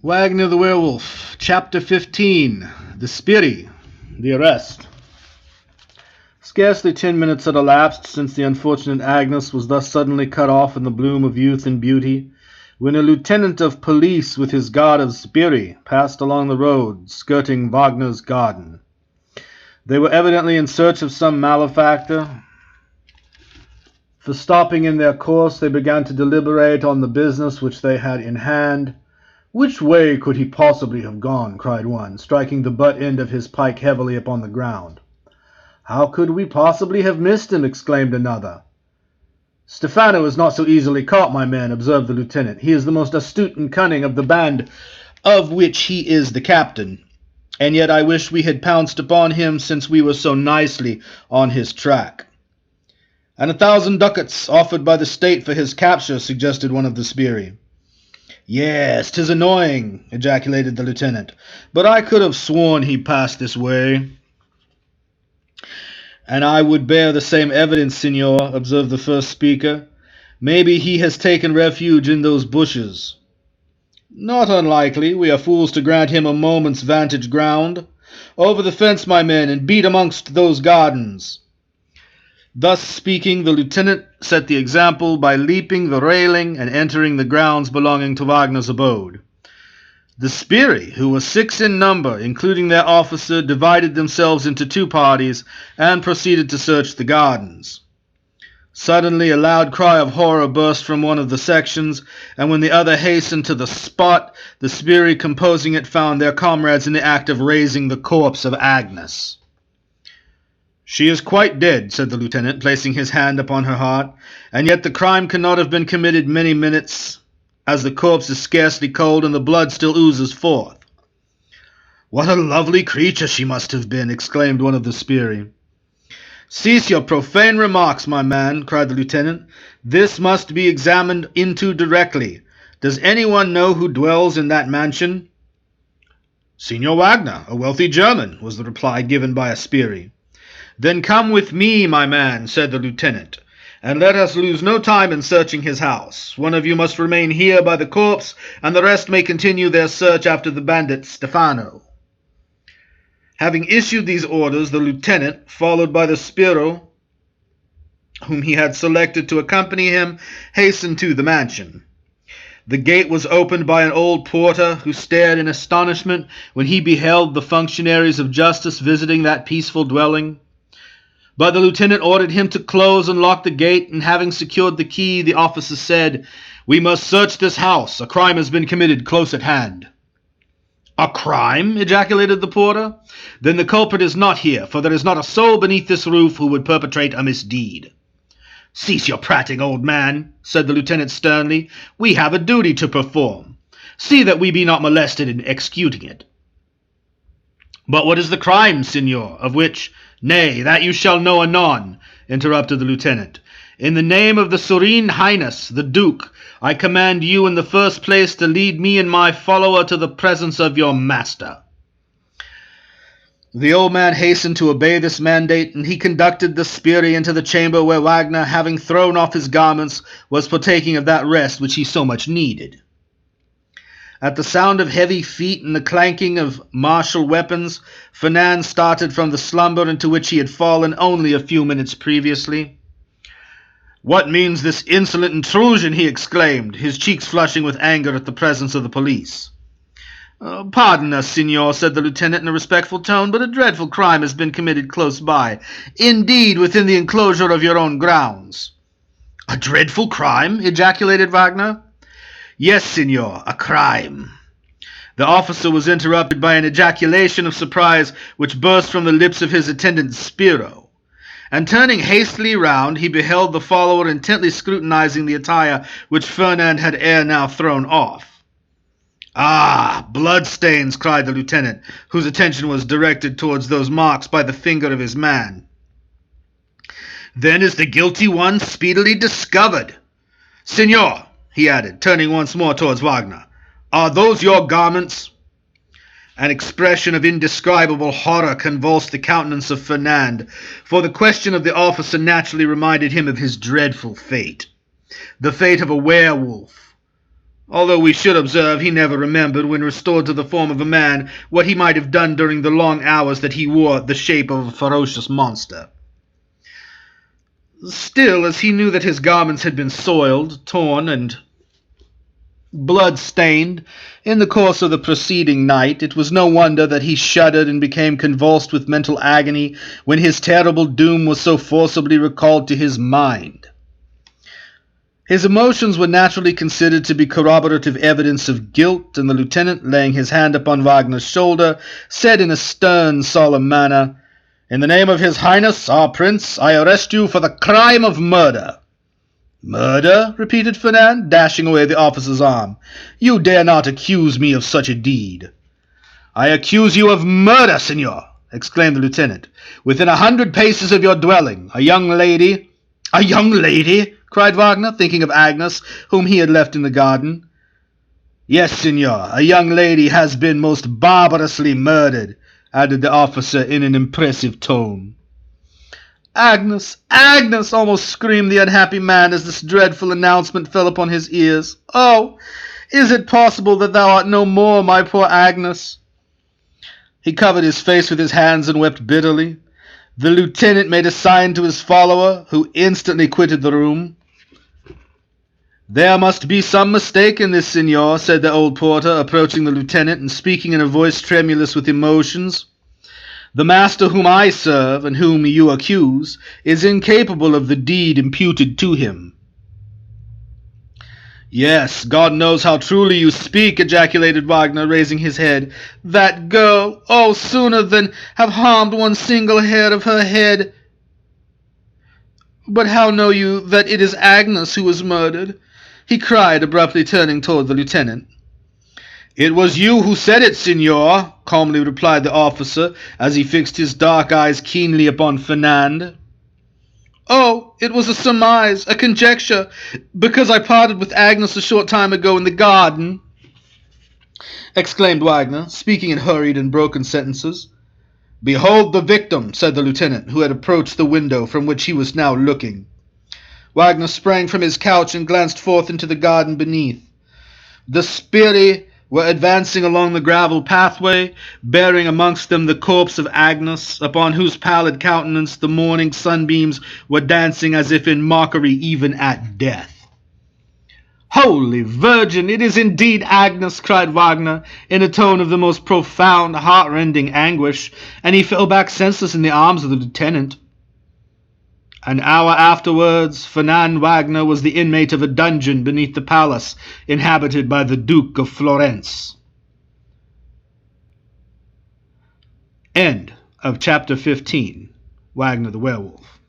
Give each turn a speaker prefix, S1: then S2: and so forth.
S1: Wagner the Werewolf, Chapter 15, The Sbirrir, The Arrest. Scarcely 10 minutes had elapsed since the unfortunate Agnes was thus suddenly cut off in the bloom of youth and beauty, when a lieutenant of police with his guard of Sbirrir passed along the road, skirting Wagner's garden. They were evidently in search of some malefactor, for stopping in their course they began to deliberate on the business which they had in hand. "Which way could he possibly have gone?" cried one, striking the butt end of his pike heavily upon the ground. "How could we possibly have missed him?" exclaimed another. "Stefano is not so easily caught, my men," observed the lieutenant. "He is the most astute and cunning of the band, of which he is the captain. And yet I wish we had pounced upon him, since we were so nicely on his track." "And 1,000 ducats offered by the state for his capture," suggested one of the Sbirrir. "Yes, 'tis annoying," ejaculated the lieutenant, "but I could have sworn he passed this way." "And I would bear the same evidence, signor," observed the first speaker. "Maybe he has taken refuge in those bushes." "Not unlikely. We are fools to grant him a moment's vantage ground. Over the fence, my men, and beat amongst those gardens." Thus speaking, the lieutenant set the example by leaping the railing and entering the grounds belonging to Wagner's abode. The Sbirrir, who were 6 in number, including their officer, divided themselves into 2 parties and proceeded to search the gardens. Suddenly a loud cry of horror burst from one of the sections, and when the other hastened to the spot, the Sbirrir composing it found their comrades in the act of raising the corpse of Agnes. "She is quite dead," said the lieutenant, placing his hand upon her heart, "and yet the crime cannot have been committed many minutes, as the corpse is scarcely cold and the blood still oozes forth." "What a lovely creature she must have been!" exclaimed one of the Sbirrir. "Cease your profane remarks, my man," cried the lieutenant. "This must be examined into directly. Does anyone know who dwells in that mansion?" "Signor Wagner, a wealthy German," was the reply given by a Sbirrir. "Then come with me, my man," said the lieutenant, "and let us lose no time in searching his house. One of you must remain here by the corpse, and the rest may continue their search after the bandit Stefano." Having issued these orders, the lieutenant, followed by the Sbirro, whom he had selected to accompany him, hastened to the mansion. The gate was opened by an old porter, who stared in astonishment when he beheld the functionaries of justice visiting that peaceful dwelling. But the lieutenant ordered him to close and lock the gate, and having secured the key, the officer said, "We must search this house. A crime has been committed close at hand." "A crime?" ejaculated the porter. "Then the culprit is not here, for there is not a soul beneath this roof who would perpetrate a misdeed." "Cease your prating, old man," said the lieutenant sternly. "We have a duty to perform. See that we be not molested in executing it." "But what is the crime, signor, of which—" "Nay, that you shall know anon," interrupted the lieutenant. "In the name of the Serene Highness, the Duke, I command you in the first place to lead me and my follower to the presence of your master." The old man hastened to obey this mandate, and he conducted the Sbirrir into the chamber where Wagner, having thrown off his garments, was partaking of that rest which he so much needed. At the sound of heavy feet and the clanking of martial weapons, Fernand started from the slumber into which he had fallen only a few minutes previously. "What means this insolent intrusion?" he exclaimed, his cheeks flushing with anger at the presence of the police. "Pardon us, signor," said the lieutenant in a respectful tone, "but a dreadful crime has been committed close by, indeed within the enclosure of your own grounds." "A dreadful crime?" ejaculated Wagner. "Yes, signor, a crime." The officer was interrupted by an ejaculation of surprise which burst from the lips of his attendant Sbirro, and turning hastily round, he beheld the follower intently scrutinizing the attire which Fernand had ere now thrown off. "Ah, bloodstains!" cried the lieutenant, whose attention was directed towards those marks by the finger of his man. "Then is the guilty one speedily discovered. Signor," he added, turning once more towards Wagner, "are those your garments?" An expression of indescribable horror convulsed the countenance of Fernand, for the question of the officer naturally reminded him of his dreadful fate, the fate of a werewolf. although we should observe he never remembered, when restored to the form of a man, what he might have done during the long hours that he wore the shape of a ferocious monster. Still, as he knew that his garments had been soiled, torn, and blood-stained in the course of the preceding night, it was no wonder that he shuddered and became convulsed with mental agony when his terrible doom was so forcibly recalled to his mind. His emotions were naturally considered to be corroborative evidence of guilt, and the lieutenant, laying his hand upon Wagner's shoulder, said in a stern, solemn manner, "In the name of His Highness, our Prince, I arrest you for the crime of murder." "Murder?" repeated Fernand, dashing away the officer's arm. "You dare not accuse me of such a deed." "I accuse you of murder, senor," exclaimed the lieutenant. "Within 100 paces of your dwelling, a young lady—" "A young lady?" cried Wagner, thinking of Agnes, whom he had left in the garden. "Yes, senor, a young lady has been most barbarously murdered," added the officer in an impressive tone. "Agnes! Agnes!" almost screamed the unhappy man as this dreadful announcement fell upon his ears. "Oh, is it possible that thou art no more, my poor Agnes?" He covered his face with his hands and wept bitterly. The lieutenant made a sign to his follower, who instantly quitted the room. "There must be some mistake in this, senor," said the old porter, approaching the lieutenant and speaking in a voice tremulous with emotions. "The master whom I serve, and whom you accuse, is incapable of the deed imputed to him." "Yes, God knows how truly you speak," ejaculated Wagner, raising his head. "That girl! Oh, sooner than have harmed one single hair of her head—" "But how know you that it is Agnes who was murdered?" he cried, abruptly turning toward the lieutenant. "It was you who said it, senor," calmly replied the officer, as he fixed his dark eyes keenly upon Fernand. "Oh, it was a surmise, a conjecture, because I parted with Agnes a short time ago in the garden," exclaimed Wagner, speaking in hurried and broken sentences. "Behold the victim," said the lieutenant, who had approached the window from which he was now looking. Wagner sprang from his couch and glanced forth into the garden beneath. The Sbirrir were advancing along the gravel pathway, bearing amongst them the corpse of Agnes, upon whose pallid countenance the morning sunbeams were dancing as if in mockery even at death. "Holy Virgin, it is indeed Agnes!" cried Wagner, in a tone of the most profound, heart-rending anguish, and he fell back senseless in the arms of the lieutenant. An hour afterwards, Fernand Wagner was the inmate of a dungeon beneath the palace inhabited by the Duke of Florence. End of Chapter 15. Wagner the Werewolf.